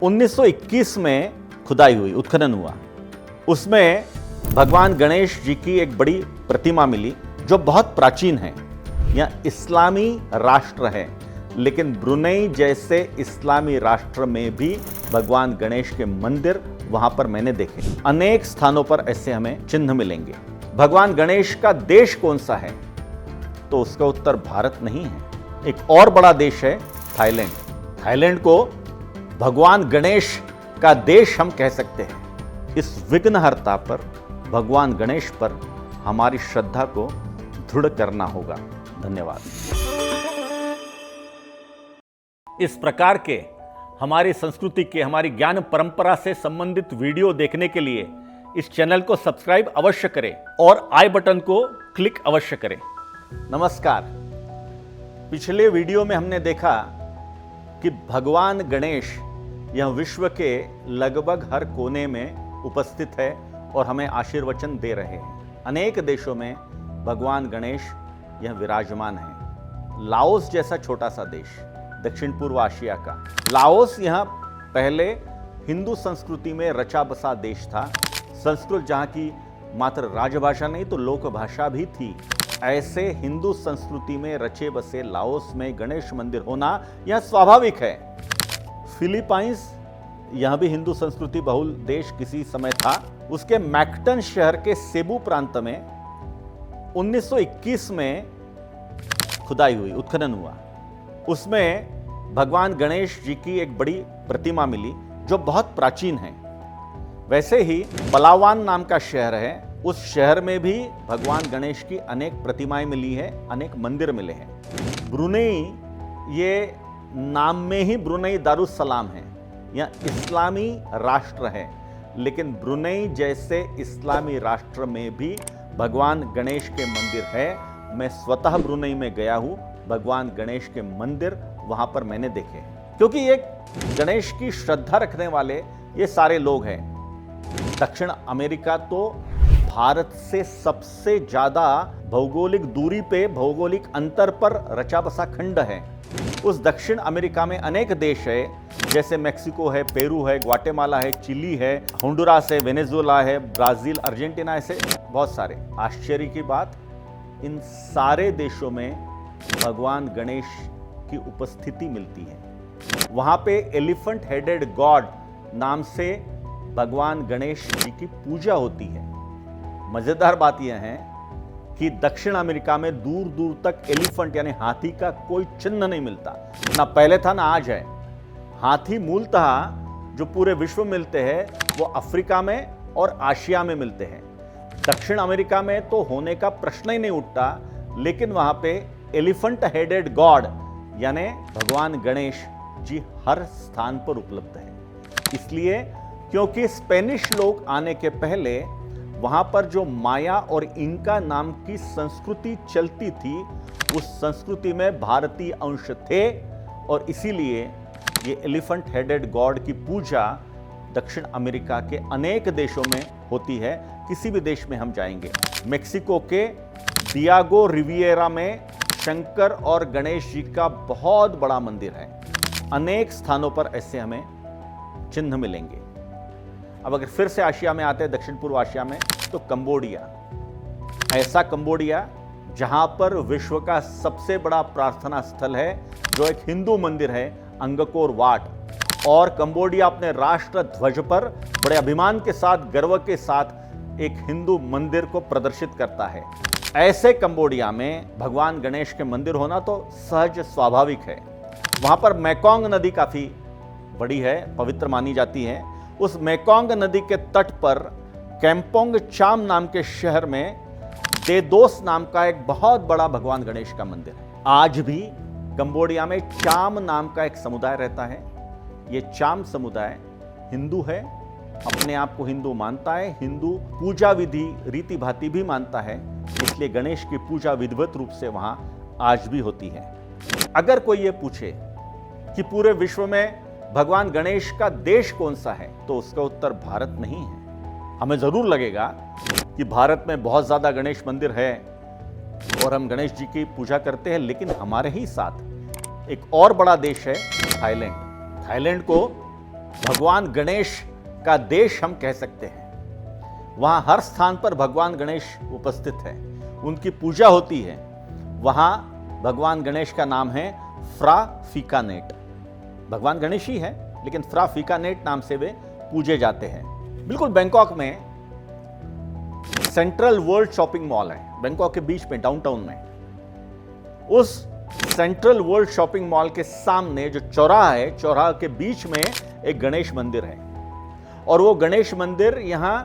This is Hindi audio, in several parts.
1921 में खुदाई हुई, उत्खनन हुआ। उसमें भगवान गणेश जी की एक बड़ी प्रतिमा मिली जो बहुत प्राचीन है। यह इस्लामी राष्ट्र है, लेकिन ब्रुनेई जैसे इस्लामी राष्ट्र में भी भगवान गणेश के मंदिर वहां पर मैंने देखे। अनेक स्थानों पर ऐसे हमें चिन्ह मिलेंगे। भगवान गणेश का देश कौन सा है? तो उसका उत्तर भारत नहीं है। एक और बड़ा देश है थाईलैंड। थाईलैंड को भगवान गणेश का देश हम कह सकते हैं। इस विघ्नहर्ता पर, भगवान गणेश पर हमारी श्रद्धा को दृढ़ करना होगा। धन्यवाद। इस प्रकार के हमारी संस्कृति के, हमारी ज्ञान परंपरा से संबंधित वीडियो देखने के लिए इस चैनल को सब्सक्राइब अवश्य करें और आई बटन को क्लिक अवश्य करें। नमस्कार। पिछले वीडियो में हमने देखा कि भगवान गणेश यह विश्व के लगभग हर कोने में उपस्थित है और हमें आशीर्वचन दे रहे हैं। अनेक देशों में भगवान गणेश यह विराजमान है। लाओस जैसा छोटा सा देश, दक्षिण पूर्व एशिया का लाओस, यह पहले हिंदू संस्कृति में रचा बसा देश था। संस्कृत जहाँ की मात्र राजभाषा नहीं तो लोक भाषा भी थी। ऐसे हिंदू संस्कृति में रचे बसे लाओस में गणेश मंदिर होना यह स्वाभाविक है। फिलीपाइंस, यह भी हिंदू संस्कृति बहुल देश किसी समय था। उसके मैक्टन शहर के सेबू प्रांत में 1921 में खुदाई हुई, उत्खनन हुआ। उसमें भगवान गणेश जी की एक बड़ी प्रतिमा मिली जो बहुत प्राचीन है। वैसे ही पलावान नाम का शहर है, उस शहर में भी भगवान गणेश की अनेक प्रतिमाएं मिली है, अनेक मंदिर मिले हैं। ब्रुनेई, ये नाम में ही ब्रुनेई दारुस्सलाम है। यह इस्लामी राष्ट्र है, लेकिन ब्रुनेई जैसे इस्लामी राष्ट्र में भी भगवान गणेश के मंदिर है। मैं स्वतः ब्रुनेई में गया हूं। भगवान गणेश के मंदिर वहां पर मैंने देखे हैं, क्योंकि ये गणेश की श्रद्धा रखने वाले ये सारे लोग हैं। दक्षिण अमेरिका तो भारत से सबसे ज्यादा भौगोलिक दूरी पे, भौगोलिक अंतर पर रचा बसा खंड है। उस दक्षिण अमेरिका में अनेक देश है, जैसे मेक्सिको है, पेरू है, ग्वाटेमाला है, चिली है, होंडुरास है, वेनेजुएला है, ब्राजील, अर्जेंटीना, ऐसे बहुत सारे। आश्चर्य की बात, इन सारे देशों में भगवान गणेश की उपस्थिति मिलती है। वहां पे एलिफेंट हेडेड गॉड नाम से भगवान गणेश जी की पूजा होती है। मजेदार बात यह है कि दक्षिण अमेरिका में दूर दूर तक एलिफेंट यानी हाथी का कोई चिन्ह नहीं मिलता। ना पहले था ना आज है। हाथी मूलतः जो पूरे विश्व में मिलते हैं वो अफ्रीका में और एशिया में मिलते हैं। दक्षिण अमेरिका में तो होने का प्रश्न ही नहीं उठता, लेकिन वहां पे एलिफेंट हेडेड गॉड यानी भगवान गणेश जी हर स्थान पर उपलब्ध है। इसलिए क्योंकि स्पेनिश लोग आने के पहले वहां पर जो माया और इंका नाम की संस्कृति चलती थी, उस संस्कृति में भारतीय अंश थे और इसीलिए ये एलिफेंट हेडेड गॉड की पूजा दक्षिण अमेरिका के अनेक देशों में होती है। किसी भी देश में हम जाएंगे, मेक्सिको के डियागो रिविएरा में शंकर और गणेश जी का बहुत बड़ा मंदिर है। अनेक स्थानों पर ऐसे हमें चिन्ह मिलेंगे। अब अगर फिर से एशिया में आते हैं, दक्षिण पूर्व एशिया में, तो कंबोडिया, ऐसा कंबोडिया जहां पर विश्व का सबसे बड़ा प्रार्थना स्थल है, जो एक हिंदू मंदिर है, अंगकोर वाट। और कंबोडिया अपने राष्ट्र ध्वज पर बड़े अभिमान के साथ, गर्व के साथ एक हिंदू मंदिर को प्रदर्शित करता है। ऐसे कंबोडिया में भगवान गणेश के मंदिर होना तो सहज स्वाभाविक है। वहां पर मेकोंग नदी काफी बड़ी है, पवित्र मानी जाती है। उस मेकोंग नदी के तट पर कैंपोंग चाम नाम के शहर में देदोस नाम का एक बहुत बड़ा भगवान गणेश का मंदिर है। आज भी कंबोडिया में चाम नाम का एक समुदाय रहता है। ये चाम समुदाय हिंदू है, अपने आप को हिंदू मानता है, हिंदू पूजा विधि रीति भांति भी मानता है, इसलिए गणेश की पूजा विधिवत रूप से वहां आज भी होती है। अगर कोई ये पूछे कि पूरे विश्व में भगवान गणेश का देश कौन सा है, तो उसका उत्तर भारत नहीं है। हमें जरूर लगेगा कि भारत में बहुत ज्यादा गणेश मंदिर है और हम गणेश जी की पूजा करते हैं, लेकिन हमारे ही साथ एक और बड़ा देश है थाईलैंड। थाईलैंड को भगवान गणेश का देश हम कह सकते हैं। वहां हर स्थान पर भगवान गणेश उपस्थित है, उनकी पूजा होती है। वहां भगवान गणेश का नाम है फ्रा फीकानेट। भगवान गणेश ही है, लेकिन फ्रा फीकानेट नाम से वे पूजे जाते हैं। बिल्कुल बैंकॉक में सेंट्रल वर्ल्ड शॉपिंग मॉल है, बैंकॉक के बीच में, डाउनटाउन में। उस सेंट्रल वर्ल्ड शॉपिंग मॉल के सामने जो चौराहा है, चौराहा के बीच में एक गणेश मंदिर है। और वो गणेश मंदिर यहां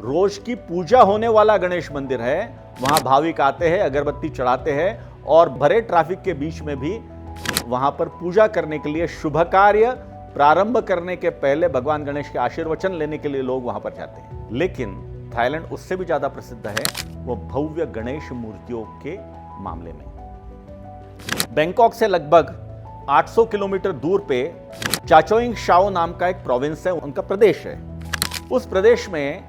रोज की पूजा होने वाला गणेश मंदिर है। वहां भाविक आते हैं, अगरबत्ती चढ़ाते हैं और भरे ट्रैफिक के बीच में भी वहां पर पूजा करने के लिए, शुभ कार्य प्रारंभ करने के पहले भगवान गणेश के आशीर्वचन लेने के लिए लोग वहां पर जाते हैं। लेकिन थाईलैंड उससे भी ज्यादा प्रसिद्ध है वो भव्य गणेश मूर्तियों के मामले में। बैंकॉक से लगभग 800 किलोमीटर दूर पे चाचोइंग शाओ नाम का एक प्रोविंस है, उनका प्रदेश है। उस प्रदेश में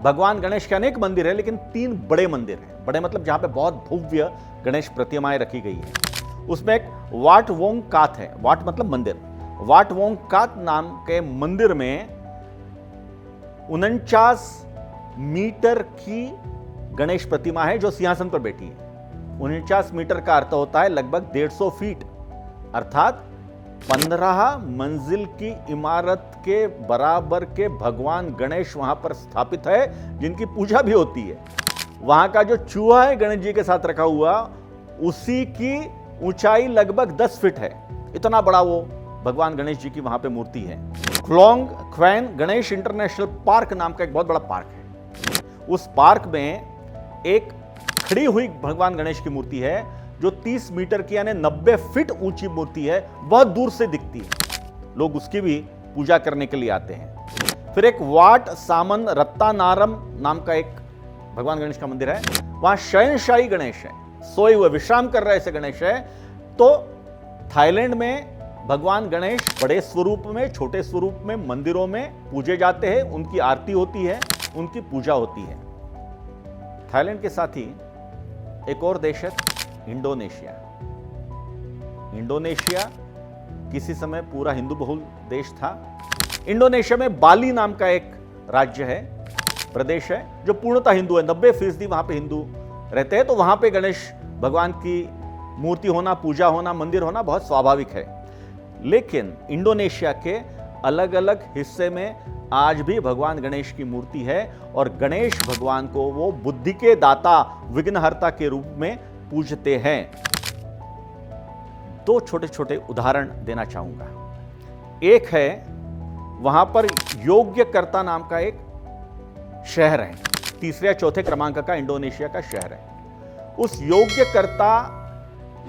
भगवान गणेश के अनेक मंदिर है, लेकिन 3 बड़े मंदिर हैं। बड़े मतलब जहां पे बहुत भव्य गणेश प्रतिमाएं रखी गई है। उसमें एक वाट वोंग कात है, वाट मतलब मंदिर। वाट वोंग कात नाम के मंदिर में 49 मीटर की गणेश प्रतिमा है जो सिंहासन पर बैठी है। 49 मीटर का अर्थ होता है लगभग 150 फीट, अर्थात 15 मंजिल की इमारत के बराबर के भगवान गणेश वहां पर स्थापित है, जिनकी पूजा भी होती है। वहां का जो चूहा है गणेश जी के साथ रखा हुआ, उसी की ऊंचाई लगभग 10 फीट है। इतना बड़ा वो भगवान गणेश जी की वहां पे मूर्ति है। क्लोंग ख्वैन गणेश इंटरनेशनल पार्क नाम का एक बहुत बड़ा पार्क है। उस पार्क में एक खड़ी हुई भगवान गणेश की मूर्ति है जो 30 मीटर की यानी 90 फीट ऊंची मूर्ति है, बहुत दूर से दिखती है। लोग उसकी भी पूजा करने के लिए आते हैं। फिर एक वाट सामन रत्तानारम नाम का एक भगवान गणेश का मंदिर है। वहां शयनशाही गणेश है, सोए हुए विश्राम कर रहे ऐसे गणेश है। तो थाईलैंड में भगवान गणेश बड़े स्वरूप में, छोटे स्वरूप में मंदिरों में पूजे जाते हैं, उनकी आरती होती है, उनकी पूजा होती है। थाईलैंड के साथ ही एक और देश है इंडोनेशिया। इंडोनेशिया किसी समय पूरा हिंदू बहुल देश था। इंडोनेशिया में बाली नाम का एक राज्य है, प्रदेश है, जो पूर्णतः हिंदू है। 90% वहां पे हिंदू रहते हैं। तो वहां पे गणेश भगवान की मूर्ति होना, पूजा होना, मंदिर होना बहुत स्वाभाविक है। लेकिन इंडोनेशिया के अलग अलग हिस्से में आज भी भगवान गणेश की मूर्ति है और गणेश भगवान को वो बुद्धि के दाता, विघ्नहर्ता के रूप में पूजते हैं। 2 छोटे छोटे उदाहरण देना चाहूंगा। एक है वहां पर योग्यकर्ता नाम का एक शहर है, 3 या 4 क्रमांक का इंडोनेशिया का शहर है। उस योग्यकर्ता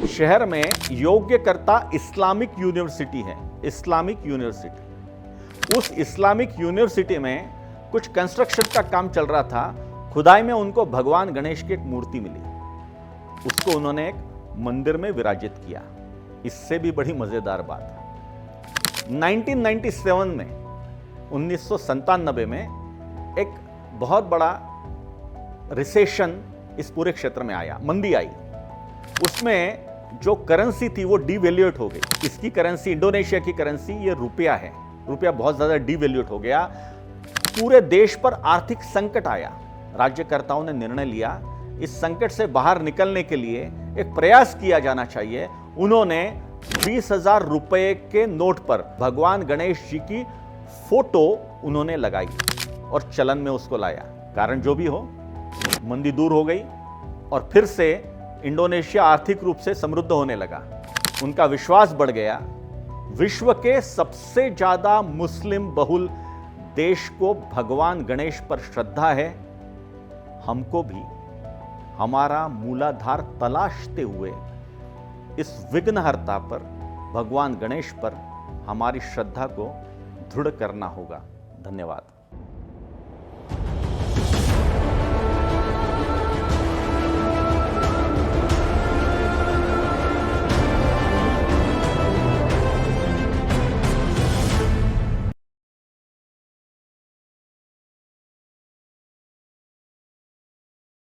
शहर में योग्यकर्ता इस्लामिक यूनिवर्सिटी है, इस्लामिक यूनिवर्सिटी। उस इस्लामिक यूनिवर्सिटी में कुछ कंस्ट्रक्शन का काम चल रहा था। खुदाई में उनको भगवान गणेश की एक मूर्ति मिली, उसको उन्होंने एक मंदिर में विराजित किया। इससे भी बड़ी मजेदार बात, 1997 में 1997 में एक बहुत बड़ा रिसेशन इस पूरे क्षेत्र में आया, मंदी आई। उसमें जो करेंसी थी वो डिवैल्यूएट हो गई। इसकी करेंसी, इंडोनेशिया की करेंसी, ये रुपया है। रुपया बहुत ज्यादा डिवैल्यूएट हो गया। पूरे देश पर आर्थिक संकट आया। राज्यकर्ताओं ने निर्णय लिया इस संकट से बाहर निकलने के लिए एक प्रयास किया जाना चाहिए। उन्होंने 20,000 रुपए के नोट पर भगवान गणेश जी की फोटो उन्होंने लगाई और चलन में उसको लाया। कारण जो भी हो, मंदी दूर हो गई और फिर से इंडोनेशिया आर्थिक रूप से समृद्ध होने लगा। उनका विश्वास बढ़ गया। विश्व के सबसे ज्यादा मुस्लिम बहुल देश को भगवान गणेश पर श्रद्धा है। हमको भी हमारा मूलाधार तलाशते हुए इस विघ्नहर्ता पर, भगवान गणेश पर हमारी श्रद्धा को दृढ़ करना होगा। धन्यवाद।